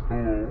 Hello?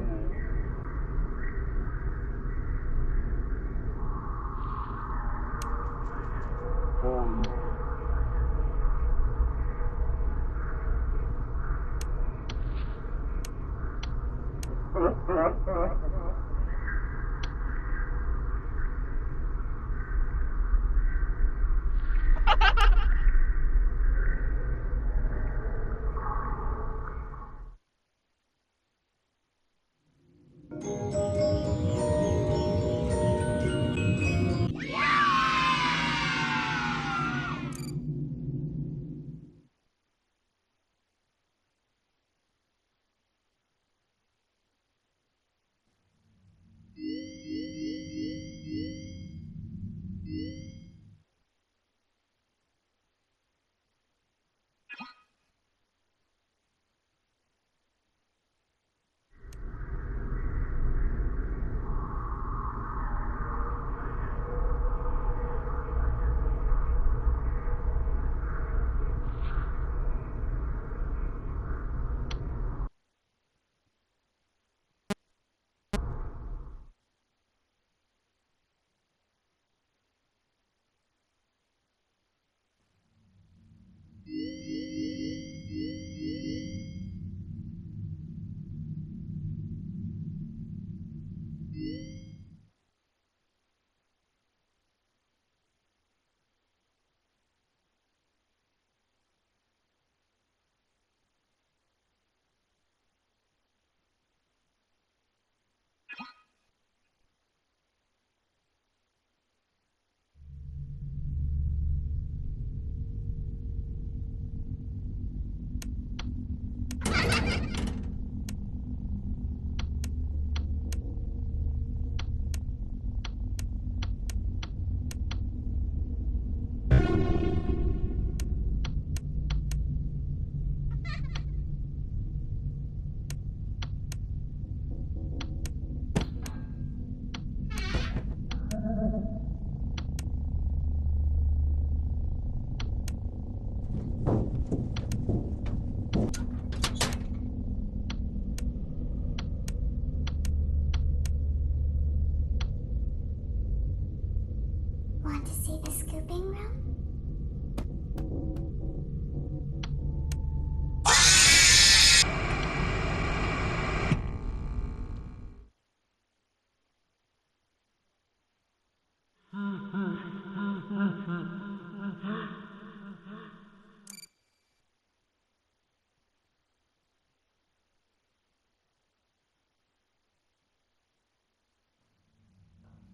Want to see the scooping room?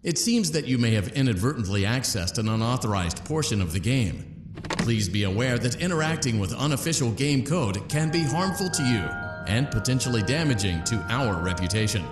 It seems that you may have inadvertently accessed an unauthorized portion of the game. Please be aware that interacting with unofficial game code can be harmful to you and potentially damaging to our reputation.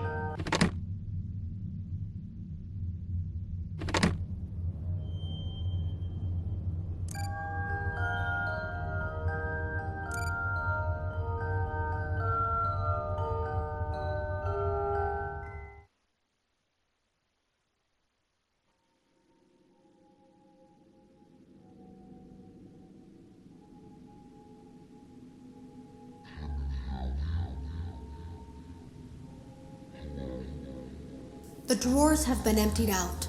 The drawers have been emptied out.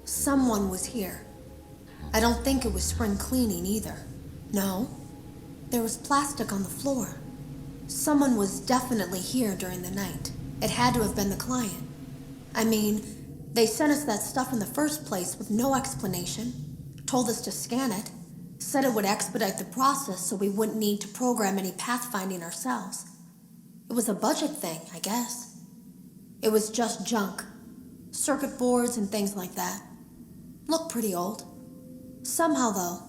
Someone was here. I don't think it was spring cleaning either. No, there was plastic on the floor. Someone was definitely here during the night. It had to have been the client. I mean, they sent us that stuff in the first place with no explanation, told us to scan it, said it would expedite the process so we wouldn't need to program any pathfinding ourselves. It was a budget thing, I guess. It was just junk. Circuit boards and things like that. Looked pretty old. Somehow, though,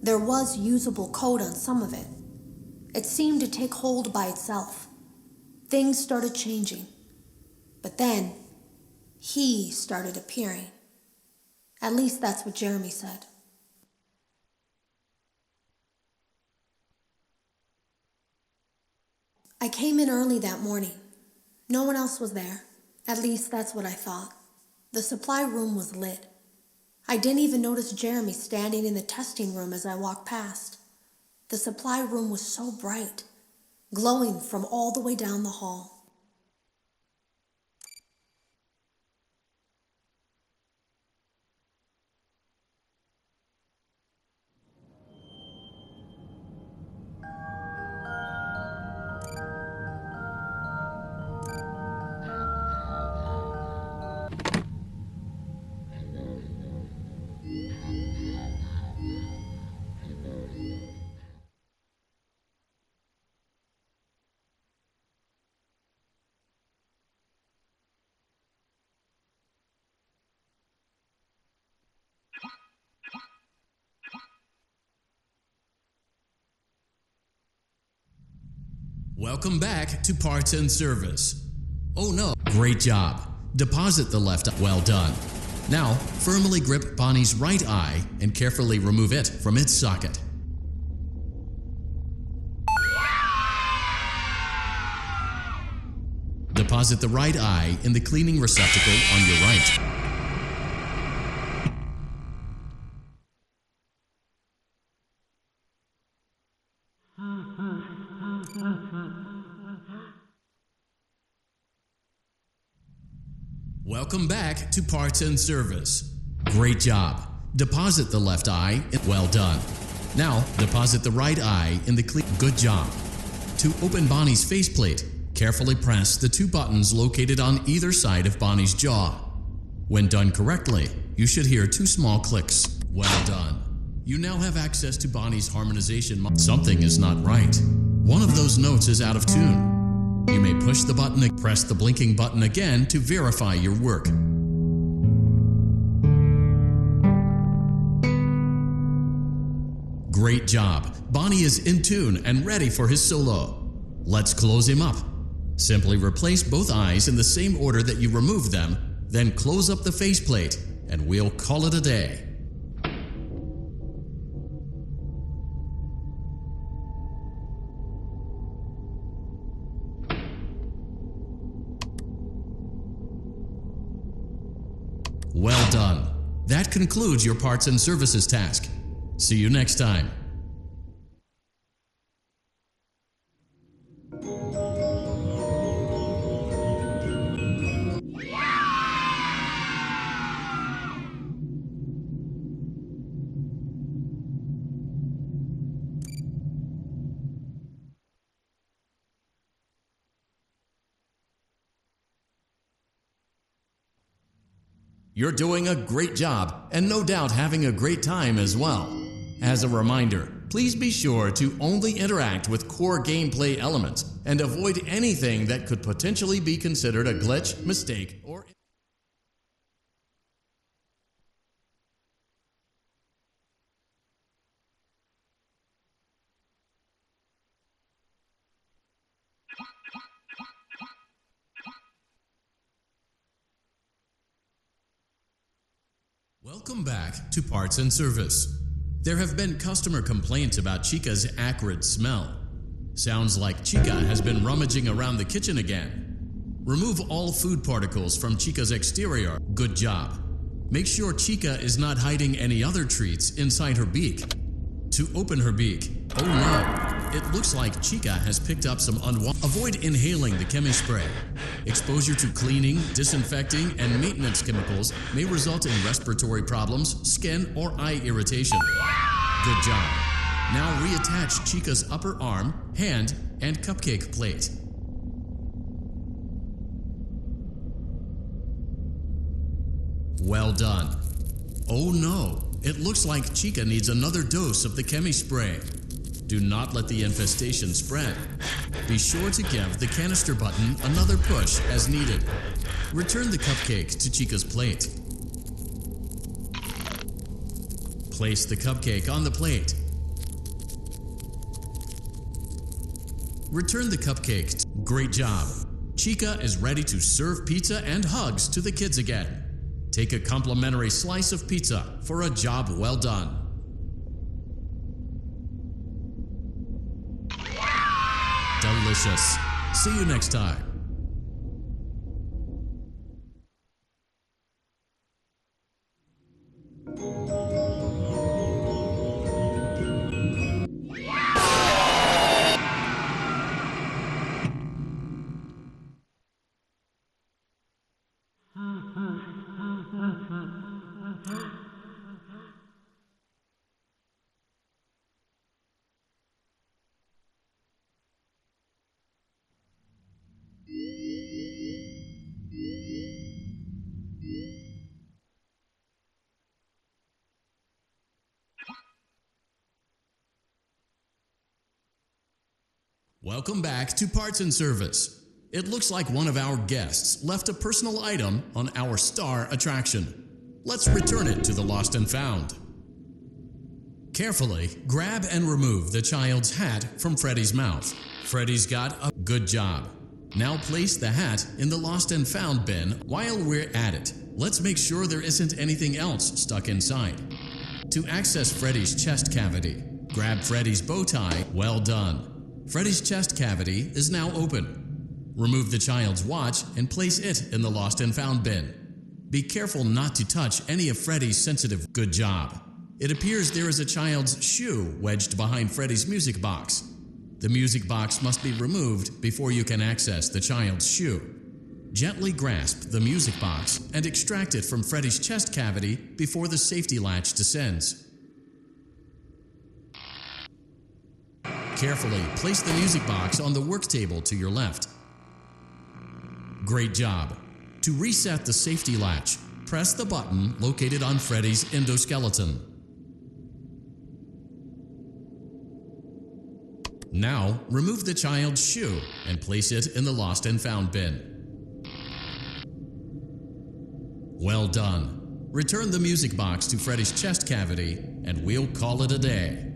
there was usable code on some of it. It seemed to take hold by itself. Things started changing. But then, he started appearing. At least that's what Jeremy said. I came in early that morning. No one else was there. At least that's what I thought. The supply room was lit. I didn't even notice Jeremy standing in the testing room as I walked past. The supply room was so bright, glowing from all the way down the hall. Welcome back to Parts and Service. Oh no, great job. Deposit the left eye. Well done. Now, firmly grip Bonnie's right eye and carefully remove it from its socket. Deposit the right eye in the cleaning receptacle on your right. Welcome back to Parts and Service. Great job. Deposit the left eye. Well done. Now, deposit the right eye in the clean. Good job. To open Bonnie's faceplate, carefully press the two buttons located on either side of Bonnie's jaw. When done correctly, you should hear two small clicks. Well done. You now have access to Bonnie's harmonization. Something is not right. One of those notes is out of tune. You may push the button and press the blinking button again to verify your work. Great job. Bonnie is in tune and ready for his solo. Let's close him up. Simply replace both eyes in the same order that you removed them, then close up the faceplate, and we'll call it a day. Well done. That concludes your Parts and Services task. See you next time. You're doing a great job, and no doubt having a great time as well. As a reminder, please be sure to only interact with core gameplay elements and avoid anything that could potentially be considered a glitch, mistake, or... Welcome back to Parts and Service. There have been customer complaints about Chica's acrid smell. Sounds like Chica has been rummaging around the kitchen again. Remove all food particles from Chica's exterior. Good job. Make sure Chica is not hiding any other treats inside her beak. To open her beak, oh no, it looks like Chica has picked up some unwanted. Avoid inhaling the chemi spray. Exposure to cleaning, disinfecting, and maintenance chemicals may result in respiratory problems, skin, or eye irritation. Good job. Now reattach Chica's upper arm, hand, and cupcake plate. Well done. Oh no, it looks like Chica needs another dose of the chemi spray. Do not let the infestation spread. Be sure to give the canister button another push as needed. Return the cupcake to Chica's plate. Place the cupcake on the plate. Return the cupcake. Great job. Chica is ready to serve pizza and hugs to the kids again. Take a complimentary slice of pizza for a job well done. Delicious. See you next time. Welcome back to Parts and Service. It looks like one of our guests left a personal item on our star attraction. Let's return it to the Lost and Found. Carefully grab and remove the child's hat from Freddy's mouth. Freddy's got a good job. Now place the hat in the lost and found bin. While we're at it, let's make sure there isn't anything else stuck inside. To access Freddy's chest cavity, grab Freddy's bow tie. Well done. Freddy's chest cavity is now open. Remove the child's watch and place it in the lost and found bin. Be careful not to touch any of Freddy's sensitive. Good job. It appears there is a child's shoe wedged behind Freddy's music box. The music box must be removed before you can access the child's shoe. Gently grasp the music box and extract it from Freddy's chest cavity before the safety latch descends. Carefully place the music box on the work table to your left. Great job. To reset the safety latch, press the button located on Freddy's endoskeleton. Now, remove the child's shoe and place it in the lost and found bin. Well done. Return the music box to Freddy's chest cavity and we'll call it a day.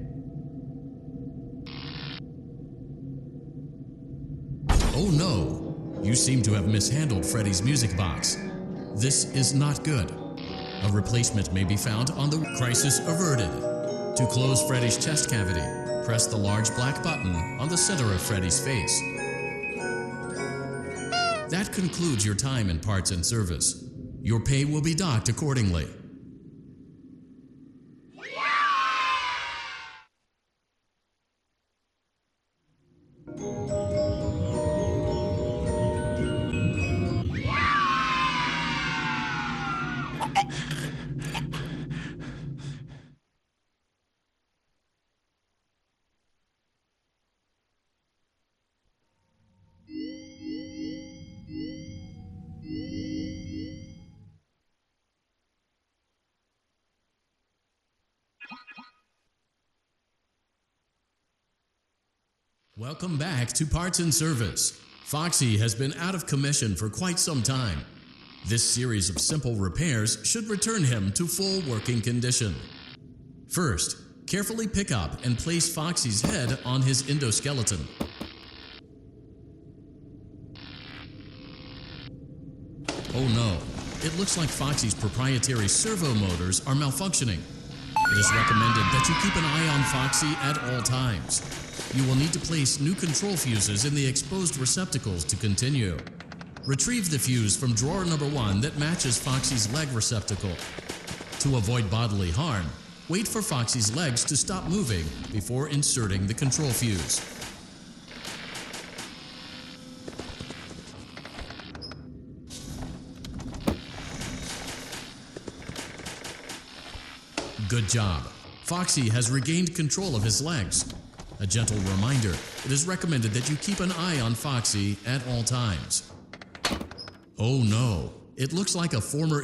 Oh no! You seem to have mishandled Freddy's music box. This is not good. A replacement may be found on the crisis averted. To close Freddy's chest cavity, press the large black button on the center of Freddy's face. That concludes your time in parts and service. Your pay will be docked accordingly. Welcome back to Parts and Service. Foxy has been out of commission for quite some time. This series of simple repairs should return him to full working condition. First, carefully pick up and place Foxy's head on his endoskeleton. Oh no, it looks like Foxy's proprietary servo motors are malfunctioning. It is recommended that you keep an eye on Foxy at all times. You will need to place new control fuses in the exposed receptacles to continue. Retrieve the fuse from drawer number 1 that matches Foxy's leg receptacle. To avoid bodily harm, wait for Foxy's legs to stop moving before inserting the control fuse. Good job. Foxy has regained control of his legs. A gentle reminder, it is recommended that you keep an eye on Foxy at all times. Oh no, it looks like a former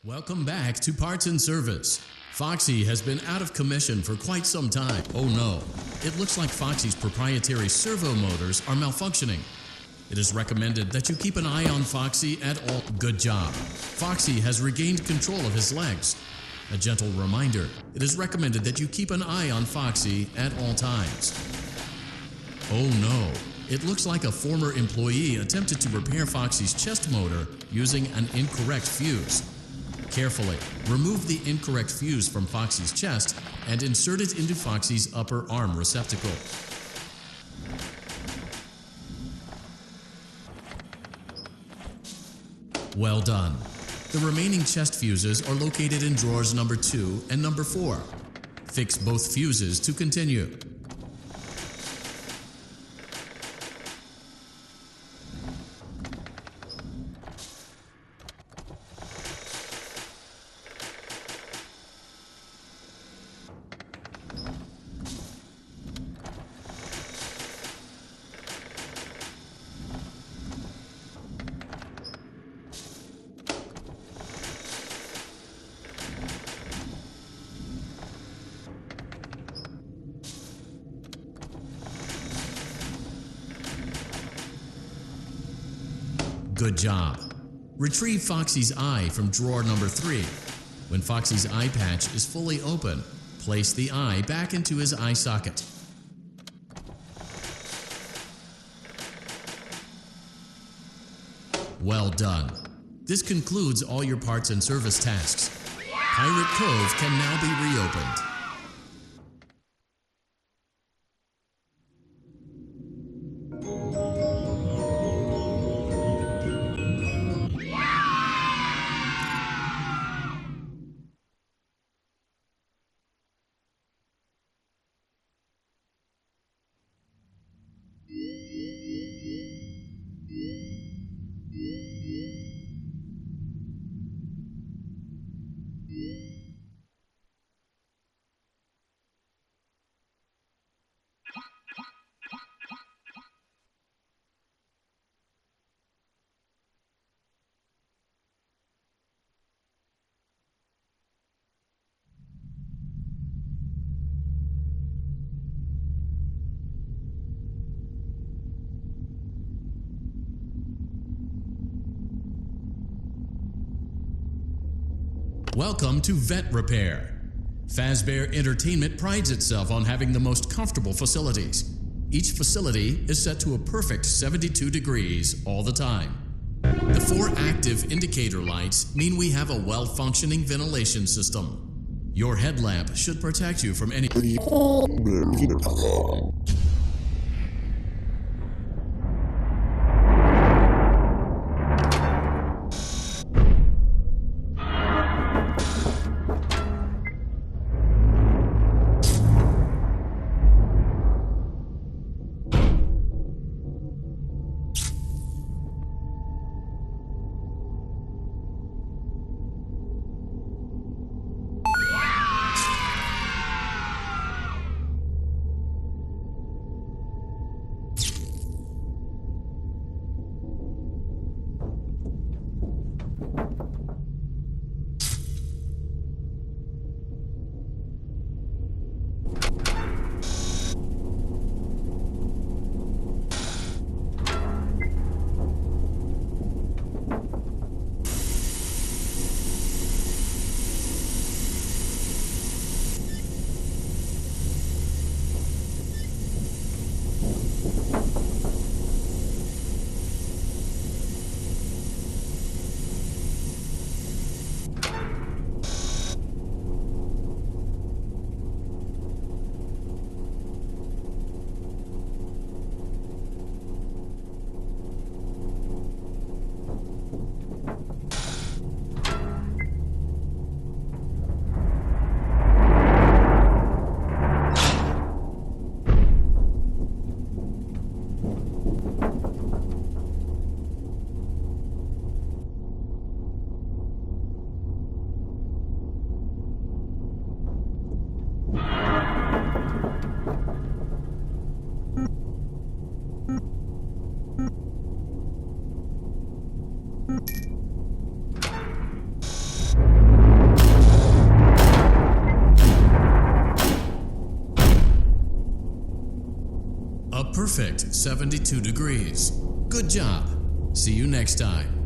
Welcome back to Parts and Service. Foxy has been out of commission for quite some time. Oh no, it looks like Foxy's proprietary servo motors are malfunctioning. It is recommended that you keep an eye on Foxy at all. Good job. Foxy has regained control of his legs. A gentle reminder, it is recommended that you keep an eye on Foxy at all times. Oh no, it looks like a former employee attempted to repair Foxy's chest motor using an incorrect fuse. Carefully, remove the incorrect fuse from Foxy's chest and insert it into Foxy's upper arm receptacle. Well done. The remaining chest fuses are located in drawers number 2 and number 4. Fix both fuses to continue. Good job. Retrieve Foxy's eye from drawer number 3. When Foxy's eye patch is fully open, place the eye back into his eye socket. Well done. This concludes all your parts and service tasks. Pirate Cove can now be reopened. Welcome to Vet Repair. Fazbear Entertainment prides itself on having the most comfortable facilities. Each facility is set to a perfect 72 degrees all the time. The 4 active indicator lights mean we have a well-functioning ventilation system. Your headlamp should protect you from any A perfect 72 degrees. Good job. See you next time.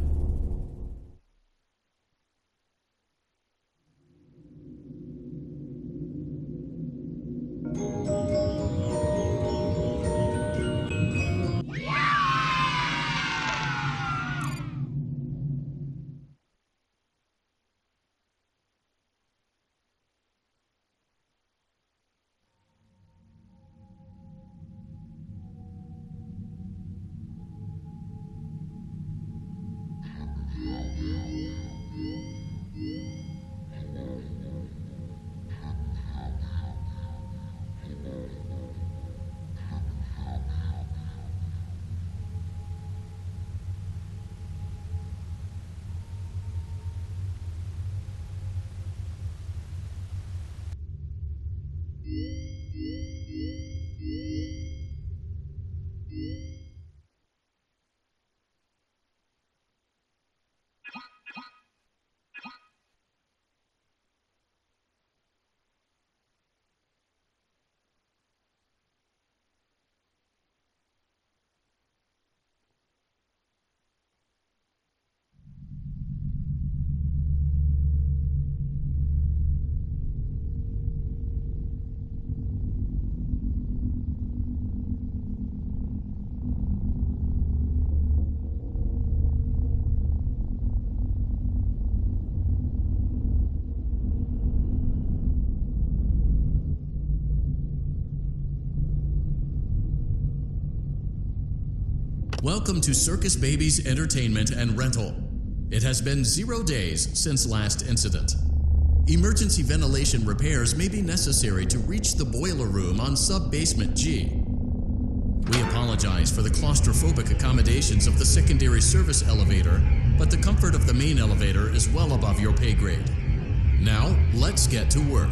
Welcome to Circus Baby's Entertainment and Rental. It has been 0 days since last incident. Emergency ventilation repairs may be necessary to reach the boiler room on sub-basement G. We apologize for the claustrophobic accommodations of the secondary service elevator, but the comfort of the main elevator is well above your pay grade. Now, let's get to work.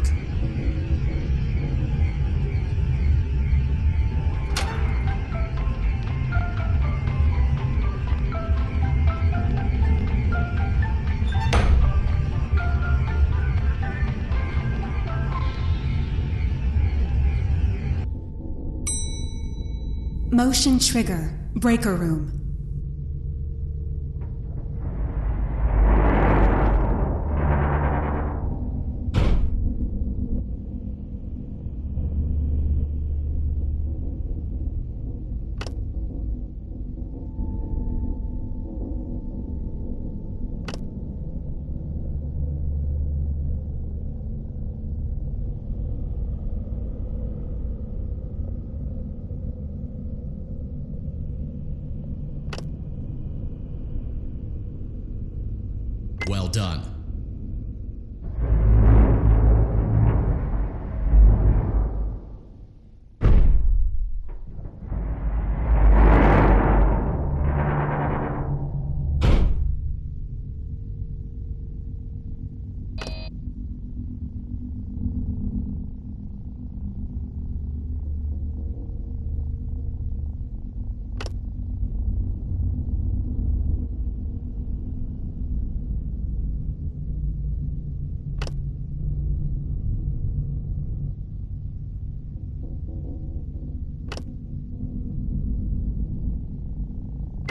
Motion trigger, breaker room. Well done.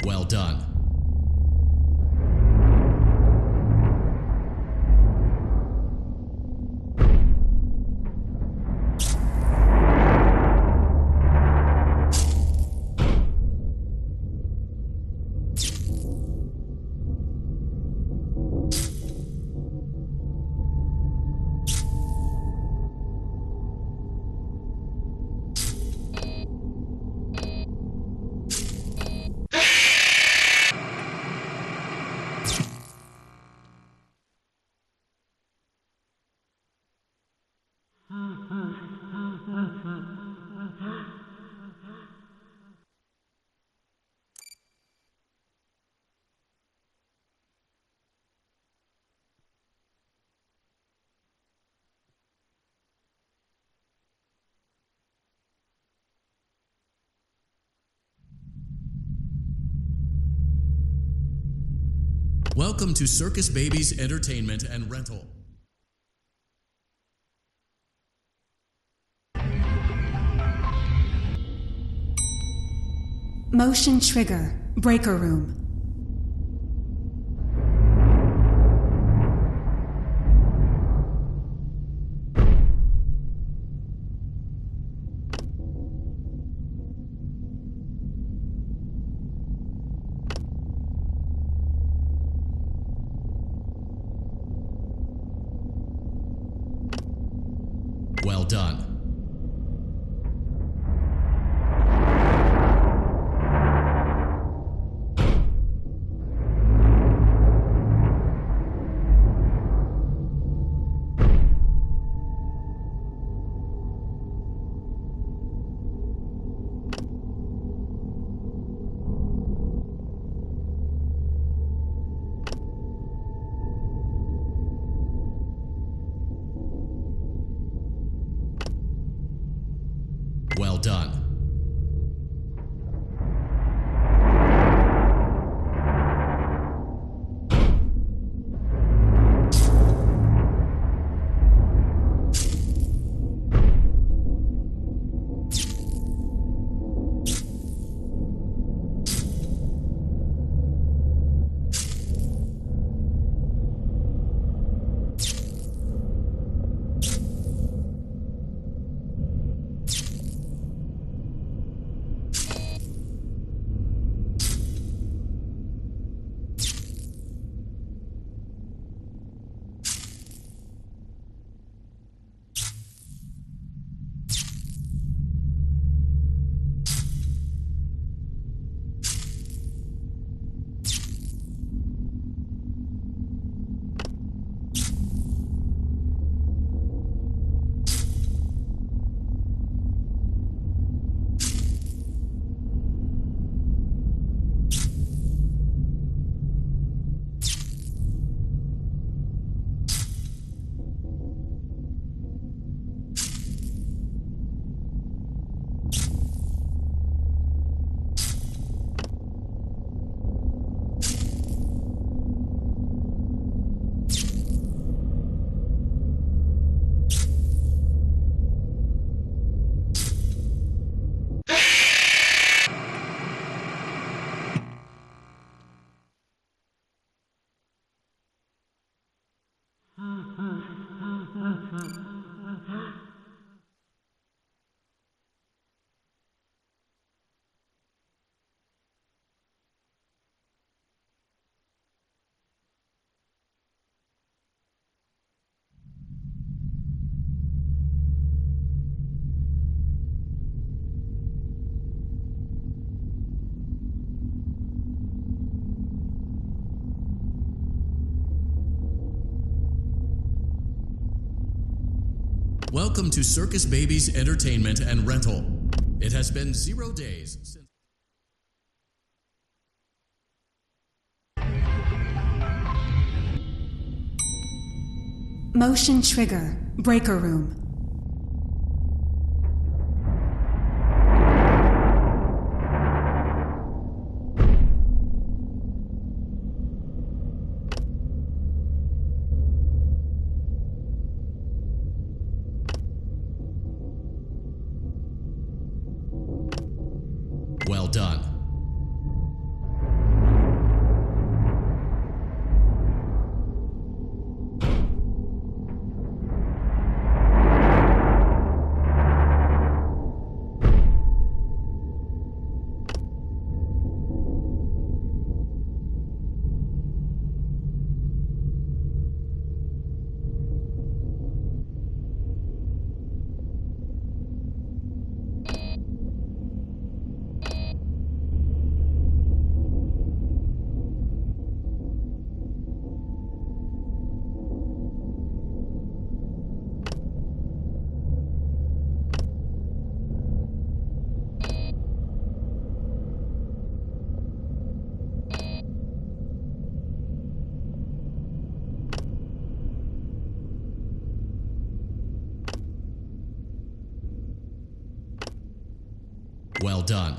Well done. Welcome to Circus Baby's Entertainment and Rental. Motion trigger, breaker room. Well done. Well done. Welcome to Circus Baby's Entertainment and Rental. It has been 0 days since... Motion trigger. Breaker room. Well done. Well done.